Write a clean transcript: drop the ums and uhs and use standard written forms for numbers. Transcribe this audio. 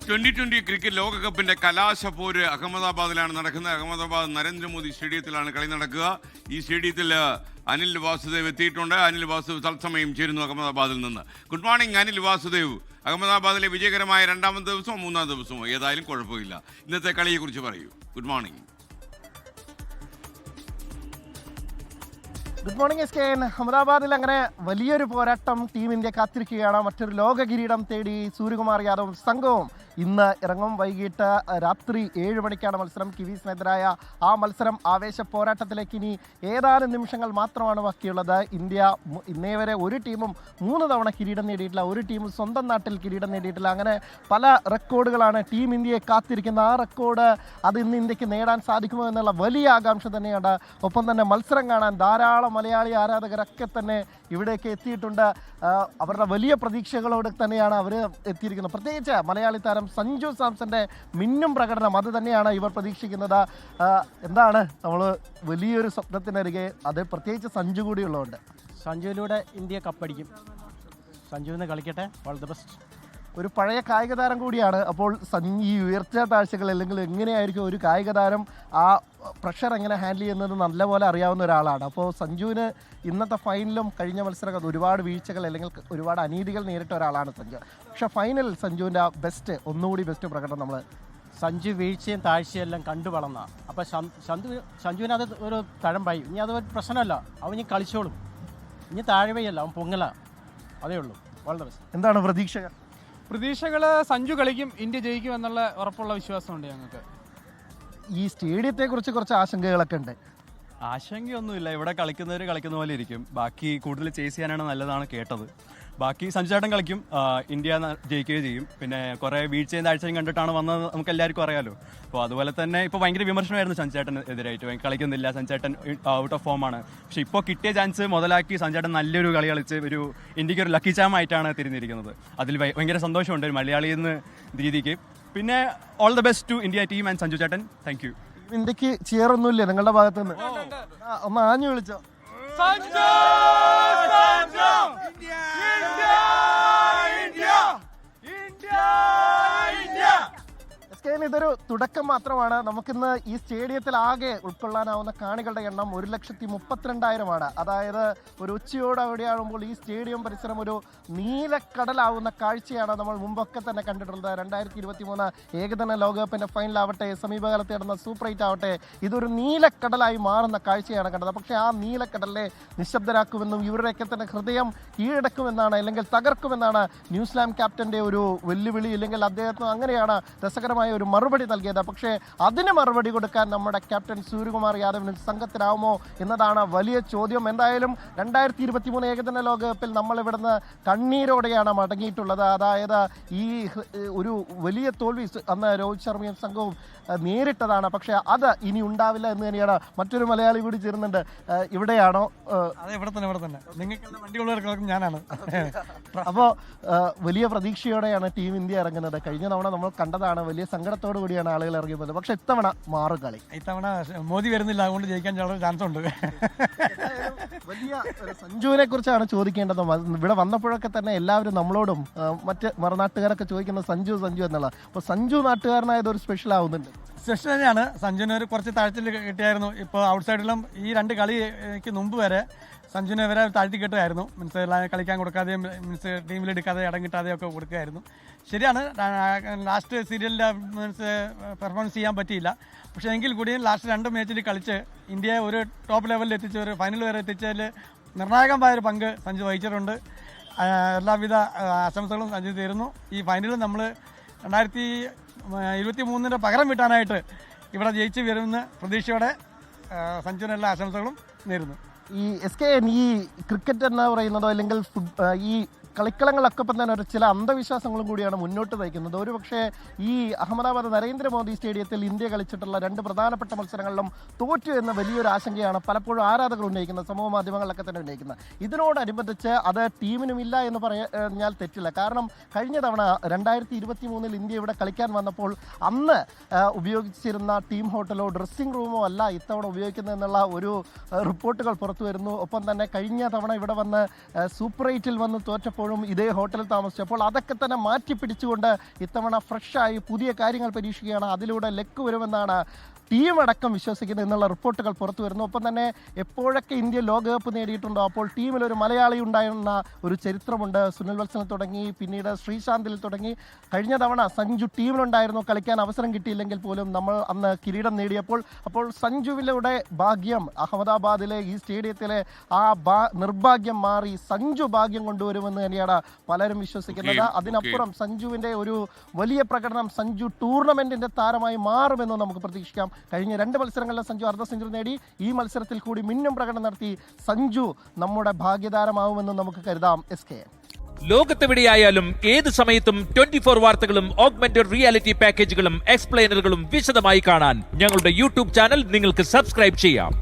2020 cricket ലോകകപ്പിന്റെ കലാശപ്പോര് അഹമ്മദാബാദിലാണ് നടക്കുന്നത്. അഹമ്മദാബാദ് നരേന്ദ്രമോദി സ്റ്റേഡിയത്തിലാണ് കളി നടക്കുക. ഈ സ്റ്റേഡിയത്തിൽ അനിൽ വാസുദേവ് എത്തിയിട്ടുണ്ട്. അനിൽ വാസുദേവ് തത്സമയം ചേരുന്നു അഹമ്മദാബാദിൽ നിന്ന്. Good morning Anil Vasudev. അഹമ്മദാബാദിലെ വിജയകരമായ രണ്ടാമത്തെ ദിവസമോ മൂന്നാം ദിവസമോ ഏതായാലും കുഴപ്പമില്ല. ഇന്നത്തെ കളിയെക്കുറിച്ച് പറയൂ. Good morning. Good morning S K N. അഹമ്മദാബാദിൽ അങ്ങനെ വലിയൊരു പോരാട്ടം ടീം ഇന്ത്യ കാത്തിരിക്കുകയാണ്. മറ്റൊരു ലോക കിരീടം തേടി സൂര്യകുമാർ യാദവും സംഘവും ഇന്ന് ഇറങ്ങും. വൈകിട്ട് രാത്രി 7 മണിക്കാണ് മത്സരം. കിവീസിനെതിരായ ആ മത്സരം ആവേശ പോരാട്ടത്തിലേക്ക് ഇനി ഏതാനും നിമിഷങ്ങൾ മാത്രമാണ് ബാക്കിയുള്ളത്. ഇന്ത്യ ഇന്നേ വരെ ഒരു ടീമും 3 തവണ കിരീടം നേടിയിട്ടില്ല. ഒരു ടീമും സ്വന്തം നാട്ടിൽ കിരീടം നേടിയിട്ടില്ല. അങ്ങനെ പല റെക്കോർഡുകളാണ് ടീം ഇന്ത്യയെ കാത്തിരിക്കുന്ന. ആ റെക്കോർഡ് അത് ഇന്ന് ഇന്ത്യക്ക് നേടാൻ സാധിക്കുമോ എന്നുള്ള വലിയ ആകാംക്ഷ തന്നെയാണ്. ഒപ്പം തന്നെ മത്സരം കാണാൻ ധാരാളം മലയാളി ആരാധകരൊക്കെ തന്നെ ഇവിടേക്ക് എത്തിയിട്ടുണ്ട്. അവരുടെ വലിയ പ്രതീക്ഷകളോട് തന്നെയാണ് അവർ എത്തിയിരിക്കുന്നത്. പ്രത്യേകിച്ച് മലയാളി താരം സഞ്ജു സാംസന്റെ മിന്നും പ്രകടനം അത് തന്നെയാണ് ഇവർ പ്രതീക്ഷിക്കുന്നത്. എന്താണ് നമ്മൾ വലിയൊരു സ്വപ്നത്തിനരികെ, അത് പ്രത്യേകിച്ച് സഞ്ജു കൂടി ഉള്ളതുകൊണ്ട്. സഞ്ജുവിലൂടെ ഇന്ത്യ കപ്പടിക്കും. സഞ്ജുവിന് കളിക്കട്ടെ. All the best. ഒരു പഴയ കായിക താരം കൂടിയാണ്. അപ്പോൾ ഈ ഉയർച്ച താഴ്ചകൾ അല്ലെങ്കിൽ എങ്ങനെയായിരിക്കും ഒരു കായിക താരം ആ പ്രഷർ എങ്ങനെ ഹാൻഡിൽ ചെയ്യുന്നത് നല്ലപോലെ അറിയാവുന്ന ഒരാളാണ്. അപ്പോൾ സഞ്ജുവിന് ഇന്നത്തെ ഫൈനലും കഴിഞ്ഞ മത്സരം ഒരുപാട് വീഴ്ചകൾ അല്ലെങ്കിൽ ഒരുപാട് അനീതികൾ നേരിട്ട ഒരാളാണ് സഞ്ജു. പക്ഷേ ഫൈനലിൽ സഞ്ജുവിൻ്റെ ഒന്നുകൂടി ബെസ്റ്റ് പ്രകടനം നമ്മൾ സഞ്ജു വീഴ്ചയും താഴ്ചയും എല്ലാം കണ്ടു വളർന്ന. അപ്പോൾ സഞ്ജുവിന് അത് ഒരു തഴമ്പായി. ഇനി അത് ഒരു പ്രശ്നമല്ല. അവൻ ഇനി കളിച്ചോളും. ഇനി താഴ്വയല്ല, അവൻ പൊങ്ങല. അതേ ഉള്ളൂ. All the best. എന്താണ് പ്രതീക്ഷകൾ? സഞ്ജു കളിക്കും, ഇന്ത്യ ജയിക്കും എന്നുള്ള ഉറപ്പുള്ള വിശ്വാസമുണ്ട് ഞങ്ങൾക്ക്. ഈ സ്റ്റേഡിയത്തെക്കുറിച്ച് കുറച്ച് ആശങ്കകളൊക്കെ ഉണ്ട്. ആശങ്കയൊന്നുമില്ല. ഇവിടെ കളിക്കുന്നവർ കളിക്കുന്ന പോലെ ഇരിക്കും. ബാക്കി കൂടുതൽ ചേസ് ചെയ്യാനാണ് നല്ലതാണ് കേട്ടത്. ബാക്കി സഞ്ജു ചേട്ടൻ കളിക്കും, ഇന്ത്യ ജയിക്കുകയും ചെയ്യും. പിന്നെ കുറേ വീഴ്ചയും താഴ്ചയും കണ്ടിട്ടാണ് വന്നത്, നമുക്ക് എല്ലാവർക്കും അറിയാലോ. അപ്പോൾ അതുപോലെ തന്നെ ഇപ്പോൾ ഭയങ്കര വിമർശനമായിരുന്നു സഞ്ജു ചേട്ടന് എതിരായിട്ട്. കളിക്കുന്നില്ല, സഞ്ജു ചേട്ടൻ ഔട്ട് ഓഫ് ഫോമാണ്. പക്ഷേ ഇപ്പോൾ കിട്ടിയ ചാൻസ് മുതലാക്കി സഞ്ജു ചേട്ടൻ നല്ലൊരു കളി കളിച്ച് ഒരു ഇന്ത്യക്ക് ഒരു ലക്കി ചാമായിട്ടാണ് തിരിഞ്ഞിരിക്കുന്നത്. അതിൽ ഭയങ്കര സന്തോഷമുണ്ട് ഒരു മലയാളി എന്ന രീതിക്ക്. പിന്നെ all the best to India team and Sanju ചേട്ടൻ. Thank you. ഇന്ത്യക്ക് ചിയറൊന്നുമില്ലേ നിങ്ങളുടെ ഭാഗത്ത് നിന്ന്? ഒന്ന് ആഞ്ഞു വിളിച്ചോ. ഇതൊരു തുടക്കം മാത്രമാണ്. നമുക്കിന്ന് ഈ സ്റ്റേഡിയത്തിൽ ആകെ ഉൾക്കൊള്ളാനാവുന്ന കാണികളുടെ എണ്ണം 1,32,000 അതായത് ഒരു ഉച്ചയോട് അവിടെയാകുമ്പോൾ ഈ സ്റ്റേഡിയം പരിസരം ഒരു നീലക്കടലാവുന്ന കാഴ്ചയാണ് നമ്മൾ മുമ്പൊക്കെ തന്നെ കണ്ടിട്ടുള്ളത്. 2023 ഏകദിന ലോകകപ്പിന്റെ ഫൈനലാവട്ടെ, സമീപകാലത്ത് നടന്ന സൂപ്പർ 8 ആവട്ടെ, ഇതൊരു നീലക്കടലായി മാറുന്ന കാഴ്ചയാണ് കണ്ടത്. പക്ഷേ ആ നീലക്കടലിനെ നിശബ്ദരാക്കുമെന്നും ഇവരുടെയൊക്കെ തന്നെ ഹൃദയം കീഴടക്കുമെന്നാണ് അല്ലെങ്കിൽ തകർക്കുമെന്നാണ് ന്യൂസിലാൻഡ് ക്യാപ്റ്റന്റെ ഒരു വെല്ലുവിളി. ഇല്ലെങ്കിൽ അദ്ദേഹത്തിന് അങ്ങനെയാണ് രസകരമായ ഒരു മറുപടി നൽകിയത്. പക്ഷേ അതിന് മറുപടി കൊടുക്കാൻ നമ്മുടെ ക്യാപ്റ്റൻ സൂര്യകുമാർ യാദവിന് സംഘത്തിലാവുമോ എന്നതാണ് വലിയ ചോദ്യം. എന്തായാലും 2023 ഏകദിന ലോകകപ്പിൽ നമ്മൾ ഇവിടുന്ന് കണ്ണീരോടെയാണ് മടങ്ങിയിട്ടുള്ളത്. അതായത് ഈ ഒരു വലിയ തോൽവി അന്ന് രോഹിത് ശർമ്മയും സംഘവും നേരിട്ടതാണ്. പക്ഷേ അത് ഇനി ഉണ്ടാവില്ല എന്ന് തന്നെയാണ്. മറ്റൊരു മലയാളി കൂടി ചേരുന്നുണ്ട്. ഇവിടെയാണോ? അതെ, ഇവിടെ തന്നെ. നിങ്ങൾക്ക് വണ്ടികളുള്ളവർക്കും ഞാനാണ്. അപ്പോൾ വലിയ പ്രതീക്ഷയോടെയാണ് ടീം ഇന്ത്യ ഇറങ്ങുന്നത്. കഴിഞ്ഞ തവണ നമ്മൾ കണ്ടതാണ്, വലിയ സങ്കടത്തോടു കൂടിയാണ് ആളുകൾ ഇറങ്ങിയത്. പക്ഷെ ഇത്തവണ മാറും കളി. ഇത്തവണ മോദി വരുന്നില്ല, അതുകൊണ്ട് ജയിക്കാൻ വളരെ ചാൻസ് ഉണ്ട്. വലിയ സഞ്ജുവിനെ കുറിച്ചാണ് ചോദിക്കേണ്ടത്. ഇവിടെ വന്നപ്പോഴൊക്കെ തന്നെ എല്ലാവരും നമ്മളോടും മറ്റ് മറുനാട്ടുകാരൊക്കെ ചോദിക്കുന്നത് സഞ്ജു എന്നുള്ള. അപ്പോൾ സഞ്ജു നാട്ടുകാരനായത് ഒരു സ്പെഷ്യൽ ആവുന്നുണ്ട്. സ്പെഷ്യൽ തന്നെയാണ്. സഞ്ജുവിന് ഒരു കുറച്ച് താഴ്ചയിൽ കിട്ടിയായിരുന്നു. ഇപ്പോൾ ഔട്ട് സൈഡിലും ഈ 2 കളിക്ക് മുമ്പ് വരെ സഞ്ജുവിനെ വരെ താഴ്ത്തി കിട്ടുമായിരുന്നു. മീൻസ് കളിക്കാൻ കൊടുക്കാതെയും മീൻസ് ടീമിൽ എടുക്കാതെ ഇടം കിട്ടാതെയൊക്കെ കൊടുക്കുകയായിരുന്നു. ശരിയാണ്, ലാസ്റ്റ് സീരിയലിൻ്റെ മീൻസ് പെർഫോമൻസ് ചെയ്യാൻ പറ്റിയില്ല. പക്ഷേ എങ്കിൽ കൂടിയും ലാസ്റ്റ് 2 മാച്ചിൽ കളിച്ച് ഇന്ത്യയെ ഒരു ടോപ്പ് ലെവലിൽ എത്തിച്ച് ഒരു ഫൈനൽ വരെ എത്തിച്ചതിൽ നിർണായകമായൊരു പങ്ക് സഞ്ജു വഹിച്ചിട്ടുണ്ട്. എല്ലാവിധ ആശംസകളും സഞ്ജു തരുന്നു. ഈ ഫൈനലിൽ നമ്മൾ 2023 പകരം വീട്ടാനായിട്ട് ഇവിടെ ജയിച്ച് വരുന്ന പ്രതീക്ഷയോടെ സഞ്ജുവിന് എല്ലാ ആശംസകളും നേരുന്നു. ഈ SKN ഈ ക്രിക്കറ്റ് എന്ന് പറയുന്നതോ അല്ലെങ്കിൽ ഈ കളിക്കളങ്ങളൊക്കെ തന്നെ ഒരു ചില അന്ധവിശ്വാസങ്ങളും കൂടിയാണ് മുന്നോട്ട് നയിക്കുന്നത്. ഒരുപക്ഷെ ഈ അഹമ്മദാബാദ് നരേന്ദ്രമോദി സ്റ്റേഡിയത്തിൽ ഇന്ത്യ കളിച്ചിട്ടുള്ള 2 പ്രധാനപ്പെട്ട മത്സരങ്ങളിലും തോറ്റു എന്ന വലിയൊരു ആശങ്കയാണ് പലപ്പോഴും ആരാധകർ ഉന്നയിക്കുന്നത്, സമൂഹ മാധ്യമങ്ങളിലൊക്കെ തന്നെ ഉന്നയിക്കുന്നത്. ഇതിനോടനുബന്ധിച്ച് അത് ടീമിനുമില്ല എന്ന് പറഞ്ഞാൽ തെറ്റില്ല. കാരണം കഴിഞ്ഞ തവണ 2023 ഇന്ത്യ ഇവിടെ കളിക്കാൻ വന്നപ്പോൾ അന്ന് ഉപയോഗിച്ചിരുന്ന ടീം ഹോട്ടലോ ഡ്രസ്സിംഗ് റൂമോ അല്ല ഇത്തവണ ഉപയോഗിക്കുന്നതെന്നുള്ള ഒരു റിപ്പോർട്ടുകൾ പുറത്തു വരുന്നു. ഒപ്പം തന്നെ കഴിഞ്ഞ തവണ ഇവിടെ വന്ന് സൂപ്പർ 8 വന്ന് തോറ്റപ്പോൾ താമസിച്ചപ്പോഴും ഇതേ ഹോട്ടലിൽ താമസിച്ചപ്പോൾ അതൊക്കെ തന്നെ മാറ്റി പിടിച്ചുകൊണ്ട് ഇത്തവണ ഫ്രഷായി പുതിയ കാര്യങ്ങൾ പരീക്ഷിക്കുകയാണ്. അതിലൂടെ ലക്ക് വരുമെന്നാണ് ടീമടക്കം വിശ്വസിക്കുന്നത് എന്നുള്ള റിപ്പോർട്ടുകൾ പുറത്തു വരുന്നു. ഒപ്പം തന്നെ എപ്പോഴൊക്കെ ഇന്ത്യ ലോകകപ്പ് നേടിയിട്ടുണ്ടോ അപ്പോൾ ടീമിൽ ഒരു മലയാളി ഉണ്ടായിരുന്ന ഒരു ചരിത്രമുണ്ട്. സുനിൽ വത്സനിൽ തുടങ്ങി, പിന്നീട് ശ്രീശാന്തിൽ തുടങ്ങി. കഴിഞ്ഞ തവണ സഞ്ജു ടീമിലുണ്ടായിരുന്നു, കളിക്കാൻ അവസരം കിട്ടിയില്ലെങ്കിൽ പോലും നമ്മൾ അന്ന് കിരീടം നേടിയപ്പോൾ. അപ്പോൾ സഞ്ജുവിലൂടെ ഭാഗ്യം, അഹമ്മദാബാദിലെ ഈ സ്റ്റേഡിയത്തിലെ ആ നിർഭാഗ്യം മാറി സഞ്ജു ഭാഗ്യം കൊണ്ടുവരുമെന്ന് തന്നെയാണ് പലരും വിശ്വസിക്കുന്നത്. അതിനപ്പുറം സഞ്ജുവിൻ്റെ ഒരു വലിയ പ്രകടനം, സഞ്ജു ടൂർണമെന്റിന്റെ താരമായി മാറുമെന്ന് നമുക്ക് പ്രതീക്ഷിക്കാം. കഴിഞ്ഞ 2 മത്സരങ്ങളിലെ സഞ്ജു അർദ്ധ സെഞ്ചുറി നേടി. ഈ മത്സരത്തിൽ കൂടി മിന്നും പ്രകടനം നടത്തി സഞ്ജു നമ്മുടെ ഭാഗ്യതാരമാവുമെന്ന് നമുക്ക് കരുതാം. SK ലോകത്തെവിടെയായാലും ഏത് സമയത്തും 24 വാർത്തകളും ഓഗ്മെന്റഡ് റിയാലിറ്റി പാക്കേജുകളും എക്സ്പ്ലെയിനറുകളും വിശദമായി കാണാൻ ഞങ്ങളുടെ യൂട്യൂബ് ചാനൽ നിങ്ങൾക്ക് സബ്സ്ക്രൈബ് ചെയ്യാം.